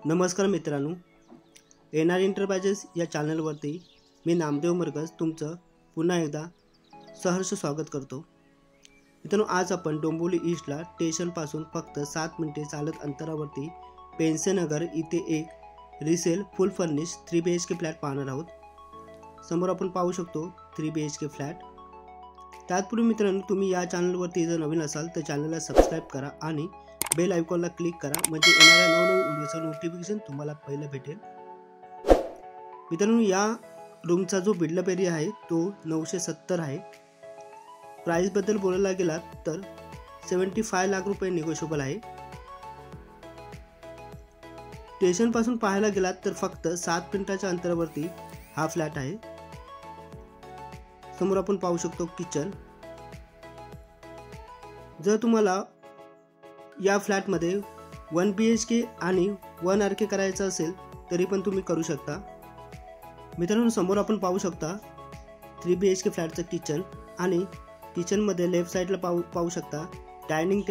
नमस्कार मित्रांनो, NR enterprises या चॅनलवरती मी नामदेव मरगज तुमचं पुन्हा एकदा सहर्ष स्वागत करतो। मित्रांनो, आज आपण डोंबिवली ईस्टला स्टेशनपासून फक्त 7 मिनिटे चालत अंतरावरती पेन्सेनगर इथे एक रिसेल फुल फर्निश 3 BHK फ्लॅट पाहणार आहोत। समोर आपण पाहू शकतो 3 BHK फ्लॅट। त्यापूर्वी मित्रांनो, तुम्ही या चॅनलवरती जर नवीन असाल तर चॅनलला सबस्क्राइब करा आणि बेल आयकॉनला क्लिक करा, म्हणजे येणाऱ्या नवनवीन व्हिडिओचं नोटिफिकेशन तुम्हाला पहिलं भेटेल। मित्रांनो, या रूमचा जो बिल्डअप एरिया आहे तो 970 आहे। प्राइस बद्दल बोलायला गेला तर 75 लाख रुपये निगोशिएबल आहे। स्टेशन पासून पाहायला गेलात तर फक्त 7 मिनिटाच्या अंतरावरती हा फ्लॅट आहे। समोर आपण पाहू शकतो किचन। जर तुम्हाला या फ्लॅट मध्ये 1 BHK आणि 1 RK करायचं असेल तरी पण तुम्ही करू शकता। मित्रांनो, समोर आपण पाहू शकता 3 BHK फ्लॅटचं किचन आणि किचन मध्ये लेफ्ट साइडला पाहू शकता डायनिंग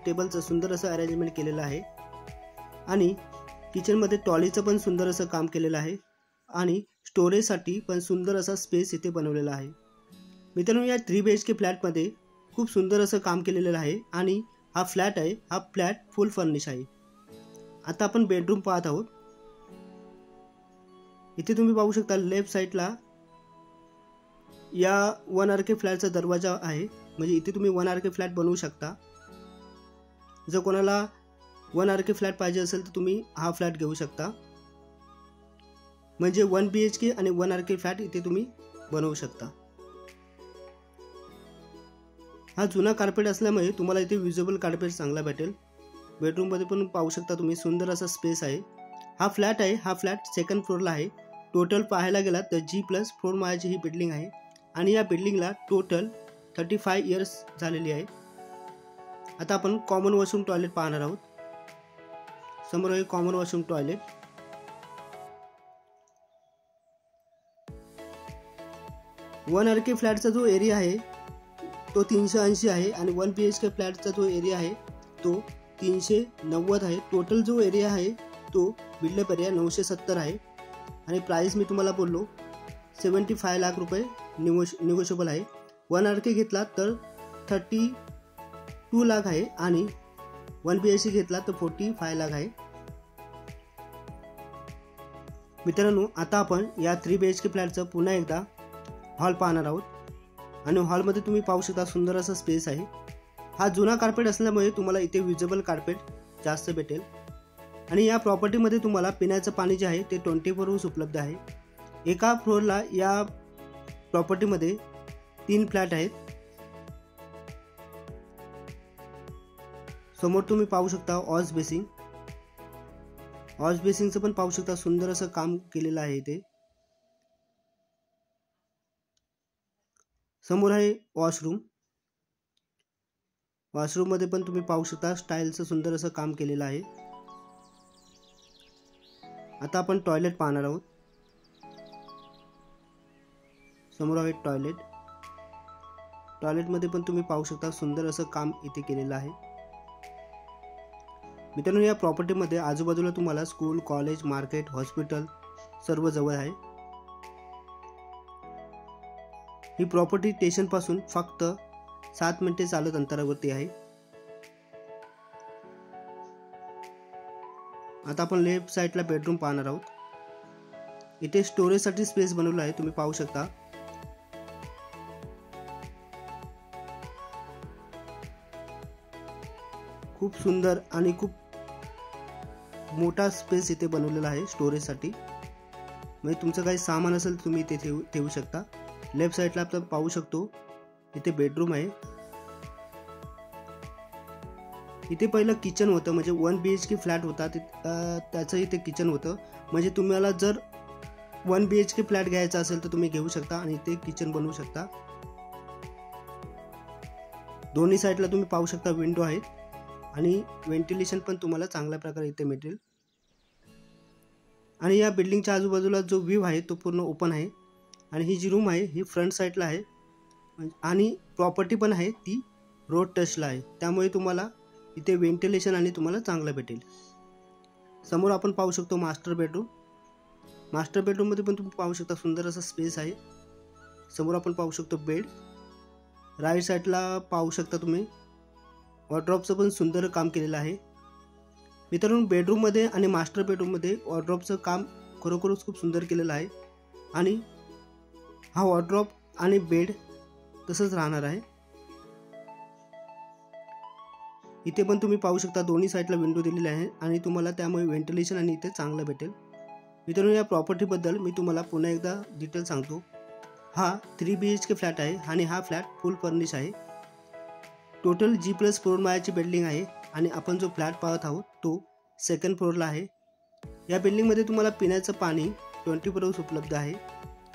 टेबलचं सुंदर असं अरेंजमेंट केलेलं आहे आणि किचन मध्ये ट्रॉलीचं पण सुंदर असं काम केलेलं आहे आणि स्टोरेजसाठी पण सुंदर असा स्पेस इथे बनवलेला आहे। मित्रांनो, या 3 BHK फ्लॅट मध्ये खूप सुंदर असं काम केलेलं आहे आणि हा फ्लॅट आहे, हा फ्लॅट फुल फर्निश आहे। आता आपण बेडरूम पाहत आहोत। इथे तुम्ही पाहू शकता लेफ्ट साइडला या 1 RK फ्लॅटचा दरवाजा आहे, म्हणजे इथे तुम्ही 1 RK फ्लॅट बनवू शकता। जर कोणाला 1 RK फ्लॅट पाहिजे असेल तर तुम्ही हा फ्लॅट घेऊ शकता, म्हणजे 1 BHK आणि 1 RK फ्लॅट इथे तुम्ही बनवू शकता। हा जुना कार्पेट असल्यामुळे तुम्हाला इथे विजिबल कार्पेट चांगला भेटेल। बेडरूम मध्ये पण पाहू शकता तुम्ही सुंदर असा स्पेस आहे। हा फ्लॅट आहे, हा फ्लॅट सेकंड फ्लोअरला आहे। टोटल पाहायला गेला तर G+4 माळ्याची ही बिल्डिंग आहे आणि या बिल्डिंगला टोटल 35 इयर्स झालेली आहे। आता आपण कॉमन वॉशरूम टॉयलेट पाहणार आहोत। समोर आहे common washroom toilet. One RK फ्लॅटचा जो एरिया आहे तो 380 आहे आणि 1 BHK फ्लॅटचा जो एरिया आहे तो 390 आहे। टोटल जो एरिया आहे तो बिल्डअप एरिया 970 आहे आणि प्राइस मी तुम्हाला बोललो 75 लाख रुपये निगोशिएबल आहे। 1 RK घेतला तर 32 लाख आहे आणि 1 BHK घेतला तर 45 लाख आहे। मित्रांनो, आता आपण या 3 BHK फ्लॅटचं पुन्हा एकदा हॉल पाहणार आहोत आणि हॉल मध्ये तुम्ही पाहू शकता सुंदर असा स्पेस आहे। हा जुना कार्पेट असल्यामुळे तुम्हाला इथे विजिबल कार्पेट जास्त भेटेल आणि या प्रॉपर्टी मध्ये तुम्हाला पिण्याचं पाणी जे आहे ते 24 आवर्स उपलब्ध आहे। एका फ्लोअरला या प्रॉपर्टी मध्ये 3 फ्लॅट आहेत। समोर तुम्ही पाहू शकता वॉश बेसिंग। वॉश बेसिंगचं पण पाहू शकता सुंदर असं काम केलेलं आहे इथे। समोर आहे वॉशरूम। वॉशरूम मध्ये पण तुम्ही पाहू शकता स्टाईलचं सुंदर असं काम केलेलं आहे। आता आपण टॉयलेट पाहणार आहोत। समोर आहे टॉयलेट। टॉयलेट मध्ये पण तुम्ही पाहू शकता सुंदर असं काम इथे केलेलं आहे। मित्रांनो, या प्रॉपर्टी मध्ये आजूबाजूला तुम्हाला स्कूल, कॉलेज, मार्केट, हॉस्पिटल सर्व जवळ आहे। ही प्रॉपर्टी स्टेशन पासून फक्त 7 मिनिटे चालत अंतरावरती आहे। आता आपण लेफ्ट साइडला बेडरूम पाहणार आहोत। इथे स्टोरेज साठी स्पेस बनवला आहे, तुम्ही पाहू शकता। खूप सुंदर आणि खूप मोठा स्पेस इथे बनवलेला आहे स्टोरेज साठी, म्हणजे तुमचं काही सामान असेल तर तुम्ही इथे ठेवू शकता। लेफ्ट साइडला आपण पाहू शकतो इथे बेडरूम आहे। इथे पहिलं किचन होतं, म्हणजे 1 BHK फ्लॅट होता त्याचं इथे किचन होतं, म्हणजे तुम्हाला जर 1 BHK फ्लॅट घ्यायचा असेल तर तुम्ही घेऊ शकता आणि इथे किचन बनवू शकता। दोन्ही साइडला तुम्ही पाहू शकता विंडो आहेत आणि व्हेंटिलेशन पण तुम्हाला चांगल्या प्रकारे इथे मिळेल आणि या बिल्डिंगच्या आजूबाजूला जो व्ह्यू आहे तो पूर्ण ओपन आहे आणि ही जी रूम आहे ही फ्रंट साइडला आहे आणि प्रॉपर्टी पण आहे ती रोड टचला आहे, त्यामुळे तुम्हाला इथे व्हेंटिलेशन आणि तुम्हाला चांगलं भेटेल। समोर आपण पाहू शकतो मास्टर बेडरूम. मास्टर बेडरूममध्ये पण तुम्ही पाहू शकता सुंदर असा स्पेस आहे. समोर आपण पाहू शकतो बेड. राईट साईडला पाहू शकता तुम्ही वॉर्डरोबचं पण सुंदर काम केलेलं आहे. मित्रांनो, बेडरूममध्ये आणि मास्टर बेडरूममध्ये वॉर्डरोबचं काम खरोखरच खूप सुंदर केलेलं आहे आणि हा वॉर्डरोब आणि बेड तसंच राहणार आहे. इथे पण तुम्ही पाहू शकता दोन्ही साईडला विंडो दिलेली आहे आणि तुम्हाला त्यामुळे व्हेंटिलेशन आणि इथे चांगलं भेटेल. मित्रांनो, या प्रॉपर्टीबद्दल मी तुम्हाला पुन्हा एकदा डिटेल सांगतो. हा 3 BHK फ्लॅट आहे आणि हा फ्लॅट फुल फर्निश आहे. टोटल G+4 माळ्याची बिल्डिंग आहे आणि आपण जो फ्लॅट पाहत आहोत तो 2nd फ्लोअरला आहे. या बिल्डिंगमध्ये तुम्हाला पिण्याचं पाणी 24 आवर्स उपलब्ध आहे.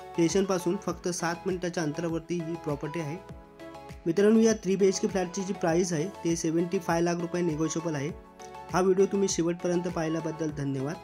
स्टेशनपासून फक्त 7 मिनिटाच्या अंतरावरती ही प्रॉपर्टी आहे. मित्रांनो, या 3 BHK फ्लॅटची जी प्राईस आहे ते 75 लाख रुपये निगोशिएबल आहे. हा व्हिडिओ तुम्ही शेवटपर्यंत पाहिल्याबद्दल धन्यवाद.